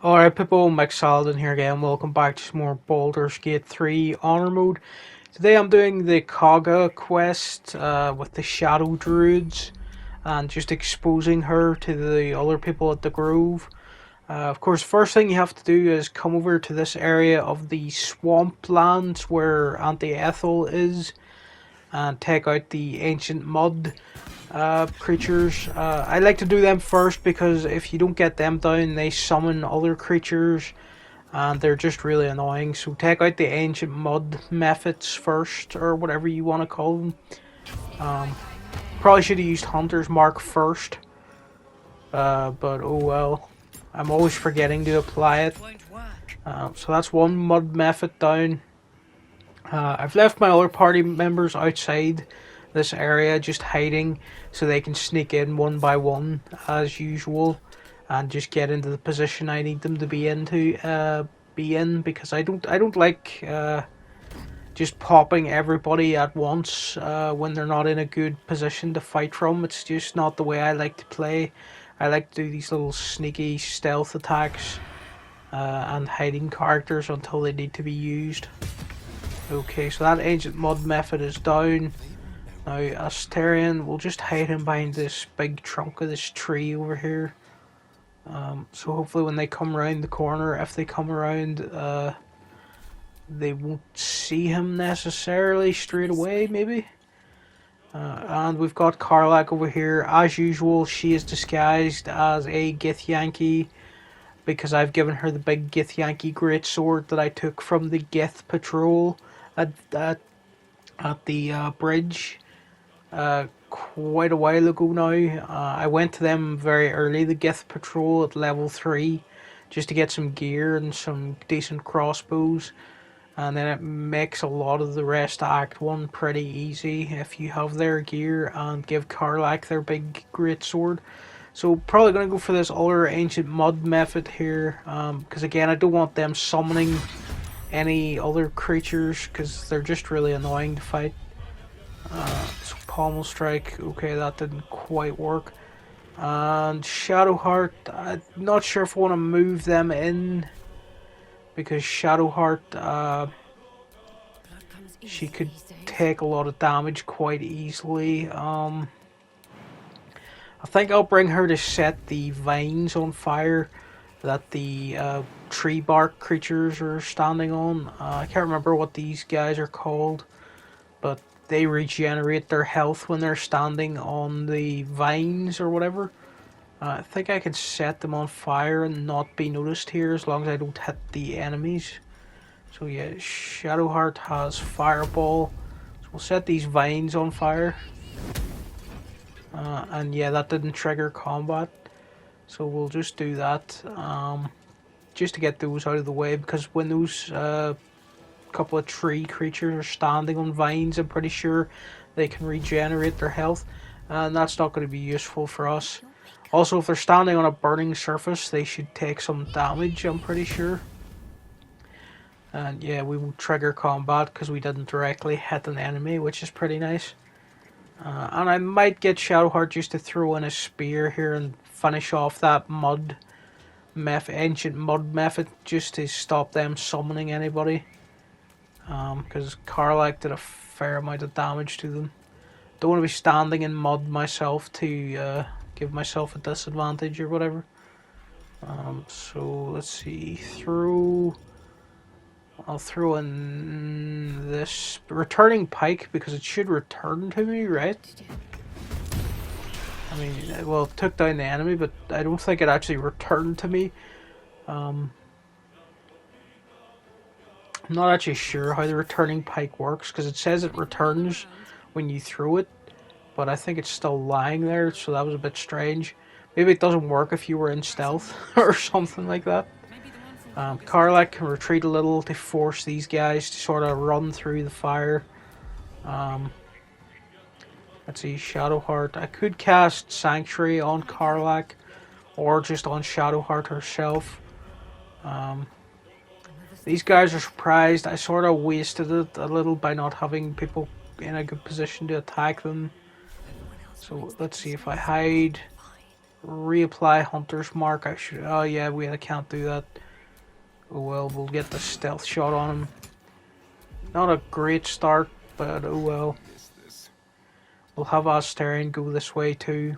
Alright people, Mike Saladin here again. Welcome back to some more Baldurs Gate 3 Honor Mode. Today I'm doing the Kagha quest with the Shadow Druids and just exposing her to the other people at the Grove. Of course, first thing you have to do is come over to this area of the swamplands where Auntie Ethel is and take out the ancient mud creatures. I like to do them first because if you don't get them down, they summon other creatures and they're just really annoying. So take out the ancient mud Mephits first, or whatever you want to call them. Probably should have used Hunter's Mark first, but oh well. I'm always forgetting to apply it. So that's one mud Mephit down. I've left my other party members outside this area just hiding so they can sneak in one by one as usual and just get into the position I need them to be in, because I don't like just popping everybody at once when they're not in a good position to fight from. It's just not the way I like to play. I like to do these little sneaky stealth attacks and hiding characters until they need to be used. Okay, so that ancient mud Mephit is down. Now, Asterion, we'll just hide him behind this big trunk of this tree over here. So hopefully when they come around the corner, if they come around, they won't see him necessarily straight away, maybe. And we've got Karlach over here. As usual, she is disguised as a Githyanki because I've given her the big Githyanki greatsword that I took from the Gith patrol at the bridge. Quite a while ago now. I went to them very early, the Gith Patrol at level 3, just to get some gear and some decent crossbows, and then it makes a lot of the rest of Act 1 pretty easy if you have their gear and give Karlach their big great sword. So probably going to go for this other ancient mud Mephit here, because again I don't want them summoning any other creatures because they're just really annoying to fight. So Pommel Strike, okay, that didn't quite work. And Shadowheart, I'm not sure if I want to move them in because Shadowheart, she could take a lot of damage quite easily. I think I'll bring her to set the vines on fire that the tree bark creatures are standing on. I can't remember what these guys are called, but they regenerate their health when they're standing on the vines or whatever. I think I can set them on fire and not be noticed here as long as I don't hit the enemies. So yeah, Shadowheart has Fireball. So we'll set these vines on fire. And yeah, that didn't trigger combat. So we'll just do that. Just to get those out of the way, because when those couple of tree creatures are standing on vines, I'm pretty sure they can regenerate their health, and that's not going to be useful for us. Also, if they're standing on a burning surface, they should take some damage, I'm pretty sure. And yeah, we won't trigger combat because we didn't directly hit an enemy, which is pretty nice. And I might get Shadowheart just to throw in a spear here and finish off that ancient mud Mephit, just to stop them summoning anybody. Because Karlach did a fair amount of damage to them. Don't want to be standing in mud myself to give myself a disadvantage or whatever. So let's see. I'll throw in this returning pike because it should return to me, right? I mean, well, it took down the enemy, but I don't think it actually returned to me. I'm not actually sure how the returning pike works because it says it returns when you throw it, but I think it's still lying there, so that was a bit strange. Maybe it doesn't work if you were in stealth or something like that. Karlach can retreat a little to force these guys to sort of run through the fire. Let's see, Shadowheart. I could cast Sanctuary on Karlach or just on Shadowheart herself. These guys are surprised. I sort of wasted it a little by not having people in a good position to attack them. So let's see if I hide. reapply Hunter's Mark. I should. Oh yeah, I can't do that. Oh well, we'll get the stealth shot on him. Not a great start, but oh well. We'll have Astarion go this way too.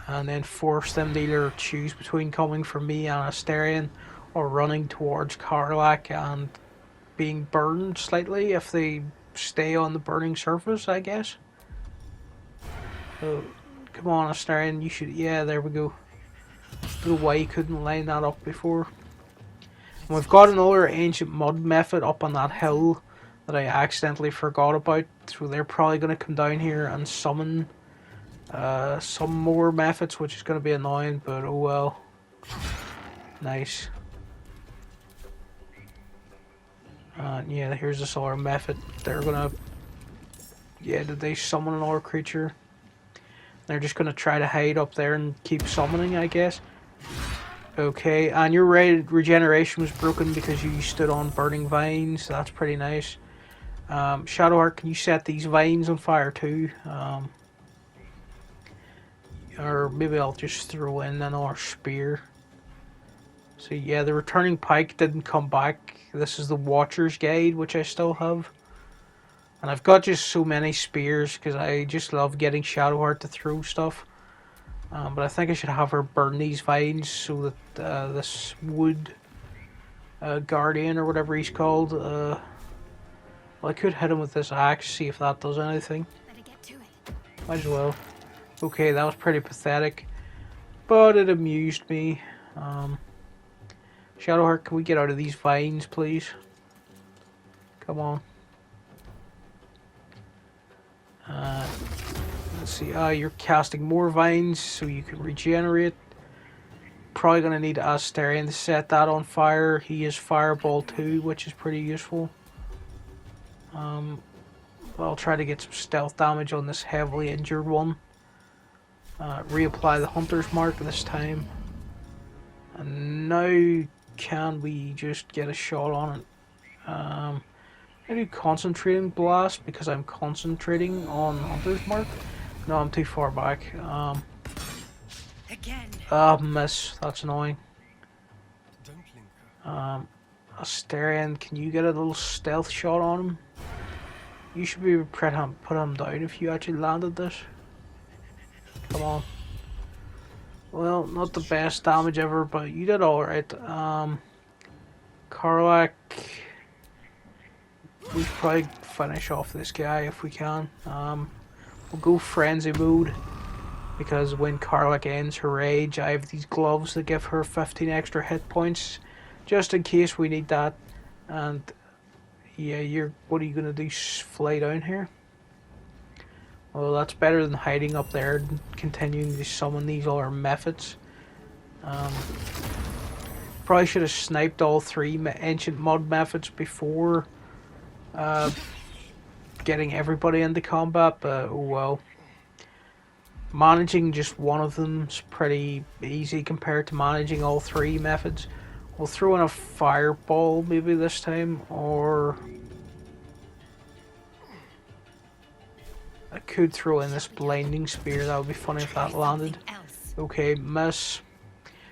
And then force them to either choose between coming from me and Astarion or running towards Karlach and being burned slightly if they stay on the burning surface, I guess. So, come on Astarion, you should... Yeah, there we go. I don't know why you couldn't line that up before. And we've got another ancient mud Mephit up on that hill that I accidentally forgot about. So they're probably going to come down here and summon some more Mephits, which is going to be annoying, but oh well. Nice. Yeah, here's this other Mephit. They're gonna... Yeah, did they summon another creature? They're just gonna try to hide up there and keep summoning, I guess. Okay, and your regeneration was broken because you stood on burning vines. That's pretty nice. Shadowheart, can you set these vines on fire too? Or maybe I'll just throw in another spear. So yeah, the returning pike didn't come back. This is the Watcher's Guide, which I still have. And I've got just so many spears because I just love getting Shadowheart to throw stuff. But I think I should have her burn these vines so that this Wood Guardian or whatever he's called. Well, I could hit him with this axe, see if that does anything. Better get to it. Might as well. Okay, that was pretty pathetic, but it amused me. Shadowheart, can we get out of these vines, please? Come on. Let's see. You're casting more vines so you can regenerate. Probably gonna need Astarion to set that on fire. He is fireball too, which is pretty useful. I'll try to get some stealth damage on this heavily injured one. Reapply the Hunter's Mark this time. And now can we just get a shot on it? I do Concentrating Blast because I'm concentrating on Hunter's Mark. No, I'm too far back. Miss. That's annoying. Astarion, can you get a little stealth shot on him? You should be able to put him down if you actually landed this. Come on. Well, not the best damage ever, but you did alright. Karlach, we should probably finish off this guy if we can. We'll go Frenzy mode, because when Karlach ends her rage, I have these gloves that give her 15 extra hit points, just in case we need that. And yeah, what are you gonna do? Fly down here? Well, that's better than hiding up there and continuing to summon these other Mephits. Probably should have sniped all three ancient mud Mephits before getting everybody into combat, but oh well. Managing just one of them's pretty easy compared to managing all three Mephits. We'll throw in a fireball maybe this time, or I could throw in this blinding spear. That would be funny if that landed. Okay, miss.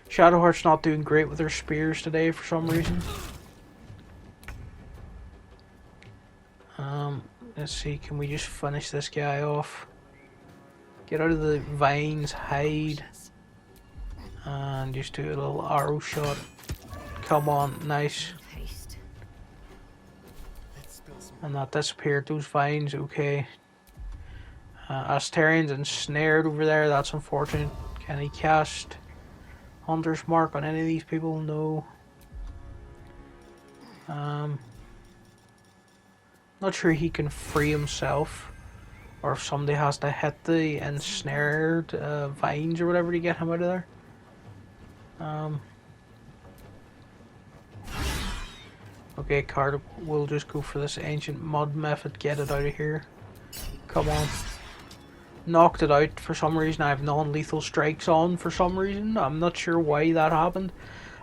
Shadowheart's not doing great with her spears today for some reason. Let's see, can we just finish this guy off? Get out of the vines, hide, and just do a little arrow shot. Come on, nice. And that disappeared, those vines, okay. Astarion's ensnared over there, that's unfortunate. Can he cast Hunter's Mark on any of these people? No. Not sure he can free himself, or if somebody has to hit the ensnared vines or whatever to get him out of there. Okay, card. We'll just go for this ancient mud Mephit. Get it out of here. Come on. Knocked it out for some reason. I have non-lethal strikes on for some reason. I'm not sure why that happened.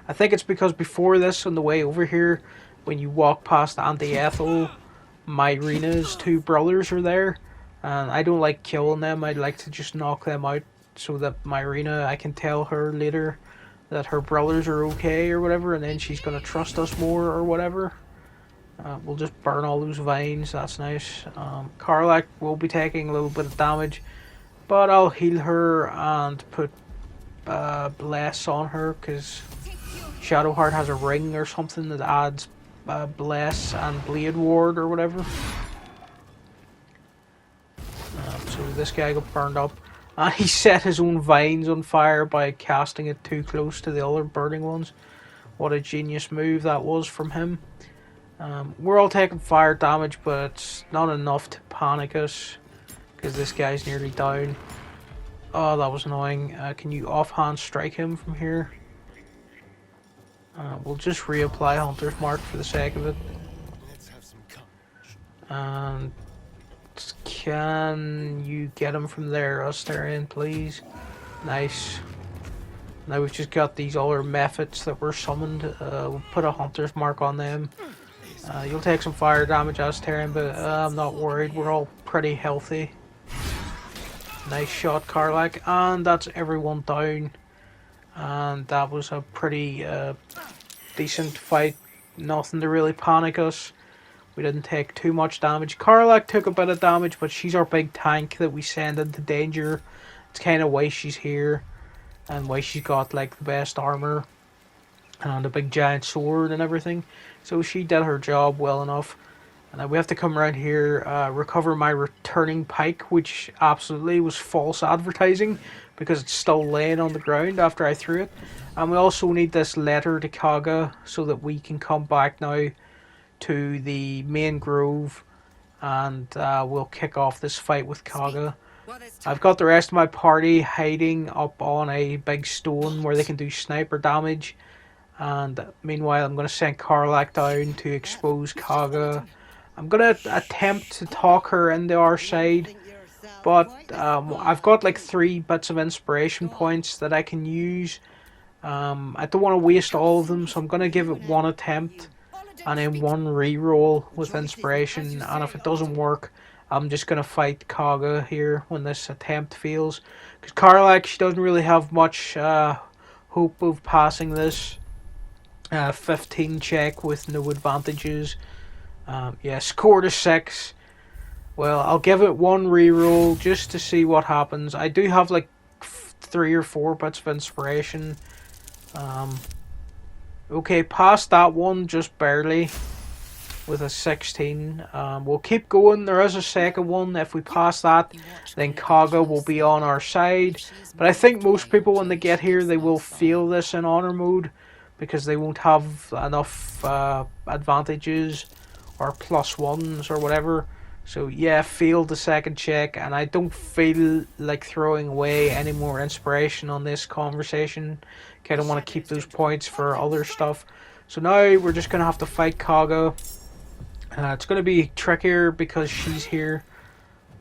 I think it's because before this, on the way over here, when you walk past Auntie Ethel, Myrina's two brothers are there, and I don't like killing them. I'd like to just knock them out so that Myrina, I can tell her later that her brothers are okay or whatever, and then she's gonna trust us more or whatever. We'll just burn all those vines, that's nice. Karlach will be taking a little bit of damage, but I'll heal her and put Bless on her, because Shadowheart has a ring or something that adds Bless and Blade Ward or whatever. So this guy got burned up. And he set his own vines on fire by casting it too close to the other burning ones. What a genius move that was from him. We're all taking fire damage, but it's not enough to panic us, because this guy's nearly down. Oh, that was annoying. Can you offhand strike him from here? We'll just reapply Hunter's Mark for the sake of it. And can you get him from there, Astarion, please? Nice. Now we've just got these other Mephits that were summoned. We'll put a Hunter's Mark on them. You'll take some fire damage, Astarion, but I'm not worried. We're all pretty healthy. Nice shot, Karlach. And that's everyone down. And that was a pretty decent fight. Nothing to really panic us. We didn't take too much damage. Karlach took a bit of damage, but she's our big tank that we send into danger. It's kind of why she's here, and why she's got like the best armor and a big giant sword and everything. So she did her job well enough. And then we have to come around here, recover my returning pike, which absolutely was false advertising, because it's still laying on the ground after I threw it. And we also need this letter to Kagha so that we can come back now to the main grove, and we'll kick off this fight with Kagha. I've got the rest of my party hiding up on a big stone where they can do sniper damage, and meanwhile I'm going to send Karlach down to expose Kagha. I'm going to attempt to talk her into our side, but I've got like 3 bits of inspiration points that I can use. I don't want to waste all of them, so I'm going to give it 1 attempt and then 1 reroll with inspiration, and if it doesn't work, I'm just going to fight Kagha here when this attempt fails. Because Karlach, she doesn't really have much hope of passing this 15 check with no advantages. Yeah, scored a 6. Well, I'll give it 1 reroll just to see what happens. I do have like 3 or 4 bits of inspiration. Okay, past that one just barely with a 16. We'll keep going. There is a second one. If we pass that, then Kagha will be on our side. But I think most people, when they get here, they will feel this in honor mode, because they won't have enough advantages or +1s or whatever. So yeah, failed the second check, and I don't feel like throwing away any more inspiration on this conversation. Kind of want to keep those points for other stuff. So now we're just going to have to fight Kagha. It's going to be trickier because she's here,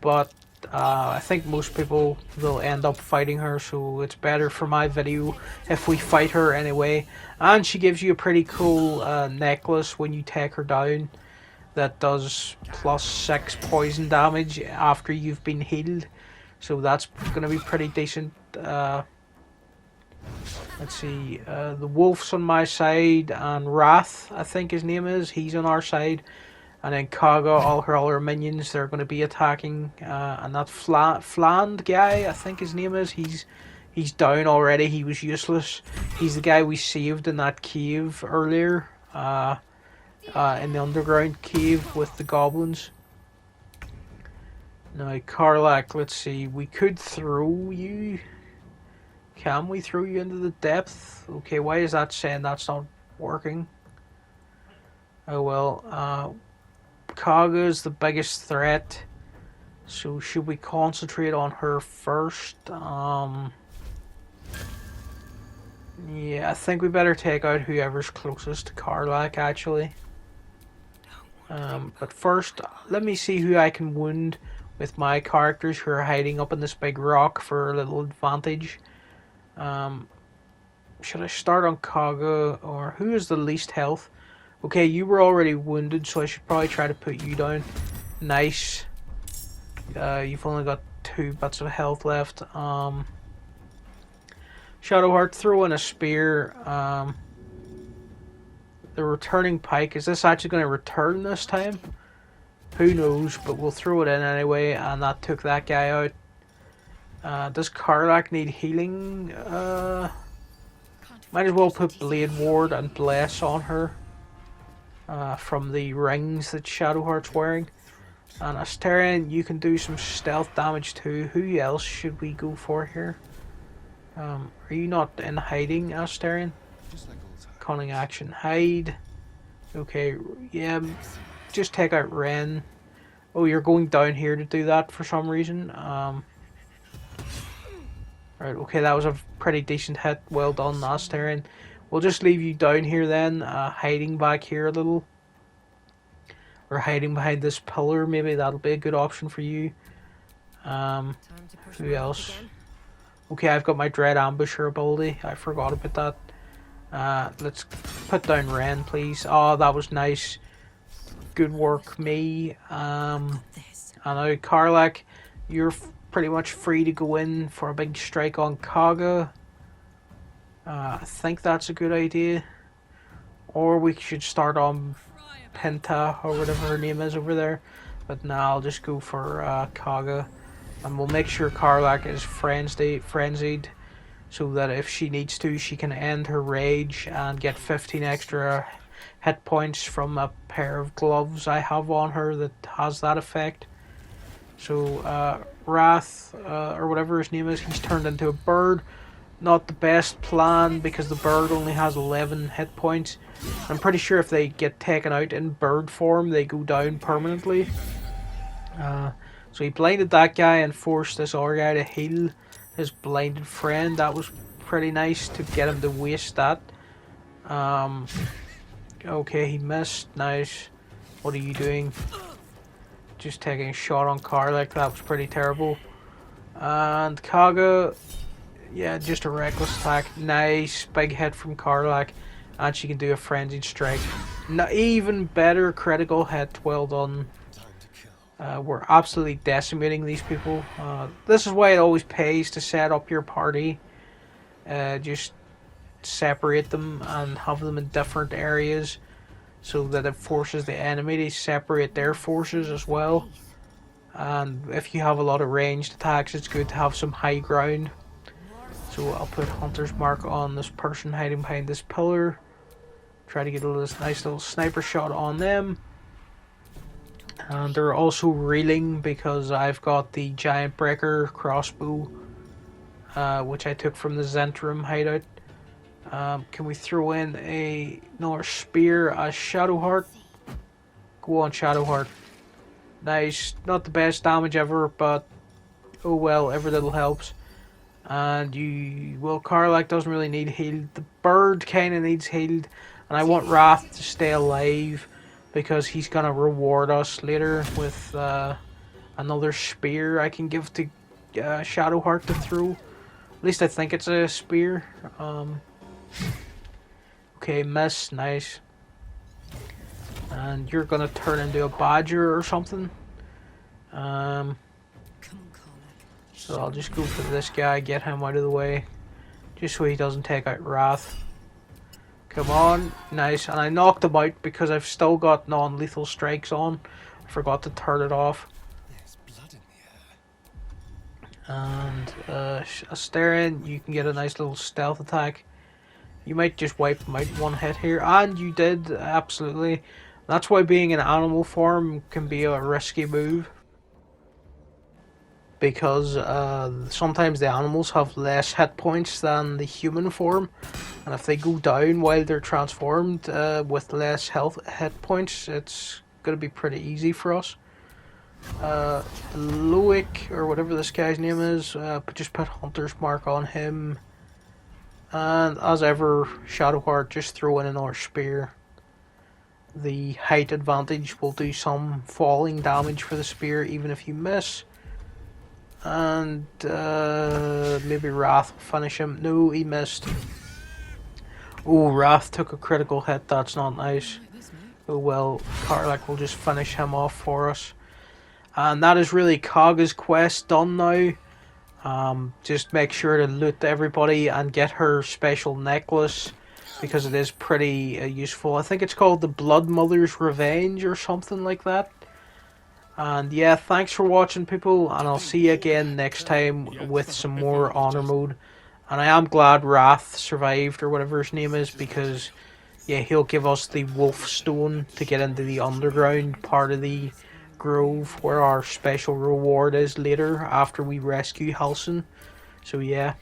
but I think most people will end up fighting her, so it's better for my video if we fight her anyway. And she gives you a pretty cool necklace when you take her down that does +6 poison damage after you've been healed, so that's going to be pretty decent. Let's see, the wolf's on my side, and Wrath, I think his name is, he's on our side. And then Kagha, all her other minions, they're going to be attacking. And that Fland guy, I think his name is, he's down already. He was useless. He's the guy we saved in that cave earlier. In the underground cave with the goblins. Now, Karlach, let's see. We could throw you. Can we throw you into the depth? Okay, why is that saying that's not working? Oh well, Kagha's the biggest threat, so should we concentrate on her first? Yeah, I think we better take out whoever's closest to Karlach, actually. But first, let me see who I can wound with my characters who are hiding up in this big rock for a little advantage. Should I start on Kagha, or who is the least health? Okay, you were already wounded, so I should probably try to put you down. Nice. You've only got 2 bits of health left. Shadowheart, throw in a spear. The returning pike, is this actually going to return this time? Who knows, but we'll throw it in anyway, and that took that guy out. Does Karlach need healing? Might as well put Blade Ward and Bless on her. From the rings that Shadowheart's wearing. And Asterion, you can do some stealth damage too. Who else should we go for here? Are you not in hiding, Asterion? Cunning action, hide. Okay, yeah, just take out Ren. Oh, you're going down here to do that for some reason. Right, okay, that was a pretty decent hit. Well done, Asterion. We'll just leave you down here then, hiding back here a little. Or hiding behind this pillar, maybe that'll be a good option for you. Who else? Okay, I've got my Dread Ambusher ability. I forgot about that. Let's put down Ren, please. Oh, that was nice. Good work, me. I know, Karlach, you're pretty much free to go in for a big strike on Kagha. I think that's a good idea. Or we should start on Penta, or whatever her name is over there. But now I'll just go for Kagha. And we'll make sure Karlach is frenzied, so that if she needs to, she can end her rage and get 15 extra hit points from a pair of gloves I have on her that has that effect. So Wrath, or whatever his name is, he's turned into a bird. Not the best plan because the bird only has 11 hit points. I'm pretty sure if they get taken out in bird form, they go down permanently. So he blinded that guy and forced this other guy to heal his blinded friend. That was pretty nice to get him to waste that. Okay, he missed. Nice. What are you doing? Just taking a shot on Karlach. That was pretty terrible. And Kagha, yeah, just a reckless attack. Nice. Big hit from Karlach. And she can do a frenzied strike. Even better critical hit. Well done. We're absolutely decimating these people. This is why it always pays to set up your party. Just separate them and have them in different areas, so that it forces the enemy to separate their forces as well. And if you have a lot of ranged attacks, it's good to have some high ground. So I'll put Hunter's Mark on this person hiding behind this pillar. Try to get a nice little sniper shot on them. And they're also reeling because I've got the Giant Breaker crossbow, which I took from the Zentrum hideout. Can we throw in another spear as Shadowheart? Go on, Shadowheart. Nice. Not the best damage ever, but oh well, every little helps. And Karlach doesn't really need healed. The bird kind of needs healed. And I want Wrath to stay alive, because he's going to reward us later with another spear I can give to Shadowheart to throw. At least I think it's a spear. Okay, miss, nice. And you're going to turn into a badger or something. So I'll just go for this guy, get him out of the way, just so he doesn't take out Wrath. Come on, nice. And I knocked him out because I've still got non-lethal strikes on. I forgot to turn it off. There's blood in the air. And Asterion, you can get a nice little stealth attack. You might just wipe him out one hit here. And you did, absolutely. That's why being in animal form can be a risky move. Because sometimes the animals have less hit points than the human form, and if they go down while they're transformed with less hit points, it's going to be pretty easy for us. Loic, or whatever this guy's name is, just put Hunter's Mark on him, and as ever, Shadowheart, just throw in another spear. The height advantage will do some falling damage for the spear even if you miss. And maybe Wrath will finish him. No, he missed. Oh, Wrath took a critical hit. That's not nice. Oh well, Karlach will just finish him off for us. And that is really Kagha's quest done now. Just make sure to loot everybody and get her special necklace, because it is pretty useful. I think it's called the Blood Mother's Revenge or something like that. And yeah, thanks for watching, people, and I'll see you again next time with some more honor mode. And I am glad Wrath survived, or whatever his name is, because yeah, he'll give us the Wolf Stone to get into the underground part of the grove, where our special reward is later after we rescue Halsin. So yeah.